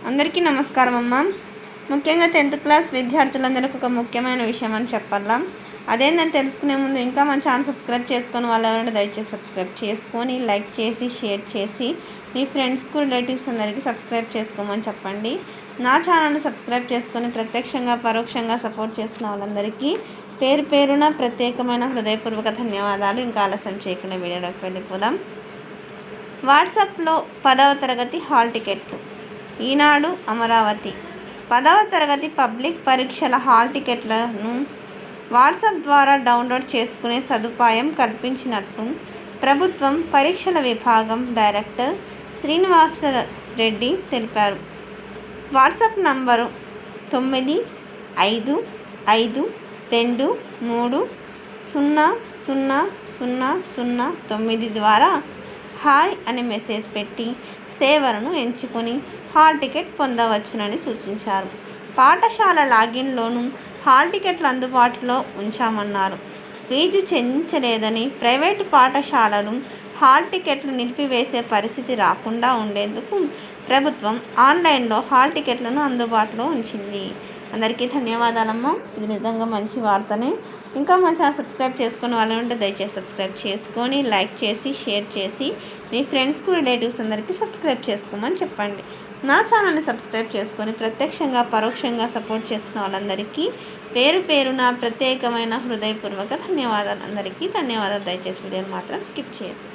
అందరికీ నమస్కారం అమ్మ. ముఖ్యంగా 10th క్లాస్ విద్యార్థులందరికీ ఒక ముఖ్యమైన విషయం అని చెప్పాలా. అదేందని తెలుసుకునే ముందు ఇంకా మన ఛానల్ సబ్స్క్రైబ్ చేసుకొని వాళ్ళు ఎవరైనా దయచేసి సబ్స్క్రైబ్ చేసుకొని లైక్ చేసి షేర్ చేసి మీ ఫ్రెండ్స్కు రిలేటివ్స్ అందరికీ సబ్స్క్రైబ్ చేసుకోమని చెప్పండి. నా ఛానల్ని సబ్స్క్రైబ్ చేసుకొని ప్రత్యక్షంగా పరోక్షంగా సపోర్ట్ చేస్తున్న వాళ్ళందరికీ పేరు పేరున ప్రత్యేకమైన హృదయపూర్వక ధన్యవాదాలు. ఇంకా ఆలస్యం చేయకుండా వీడియోలోకి వెళ్ళిపోదాం. వాట్సాప్లో 10వ తరగతి హాల్ టికెట్లు. ఈనాడు అమరావతి 10వ తరగతి పబ్లిక్ పరీక్షల హాల్ టికెట్లను వాట్సాప్ ద్వారా డౌన్లోడ్ చేసుకునే సదుపాయం కల్పించినట్టు ప్రభుత్వం పరీక్షల విభాగం డైరెక్టర్ శ్రీనివాసరెడ్డి తెలిపారు. వాట్సాప్ నంబరు 9552300009 ద్వారా హాయ్ అని మెసేజ్ పెట్టి సేవలను ఎంచుకొని హాల్ టికెట్ పొందవచ్చునని సూచించారు. పాఠశాల లాగిన్లోనూ హాల్ టికెట్లు అందుబాటులో ఉంచామన్నారు. ఫీజు చెల్లించలేదని ప్రైవేటు పాఠశాలలు హాల్ టికెట్లు నిలిపివేసే పరిస్థితి రాకుండా ఉండేందుకు ప్రభుత్వం ఆన్లైన్లో హాల్ టికెట్లను అందుబాటులో ఉంచింది. అందరికీ ధన్యవాదాలమ్మా. ఇది నిజంగా మంచి వార్తనే. ఇంకా మన ఛానల్ సబ్స్క్రైబ్ చేసుకుని వాళ్ళు ఉంటే దయచేసి సబ్స్క్రైబ్ చేసుకొని లైక్ చేసి షేర్ చేసి మీ ఫ్రెండ్స్కు రిలేటివ్స్ అందరికీ సబ్స్క్రైబ్ చేసుకోమని చెప్పండి. నా ఛానల్ని సబ్స్క్రైబ్ చేసుకొని ప్రత్యక్షంగా పరోక్షంగా సపోర్ట్ చేస్తున్న వాళ్ళందరికీ పేరు పేరున ప్రత్యేకమైన హృదయపూర్వక ధన్యవాదాలు. అందరికీ ధన్యవాదాలు. దయచేసి వీడియోని మాత్రం స్కిప్ చేయొద్దు.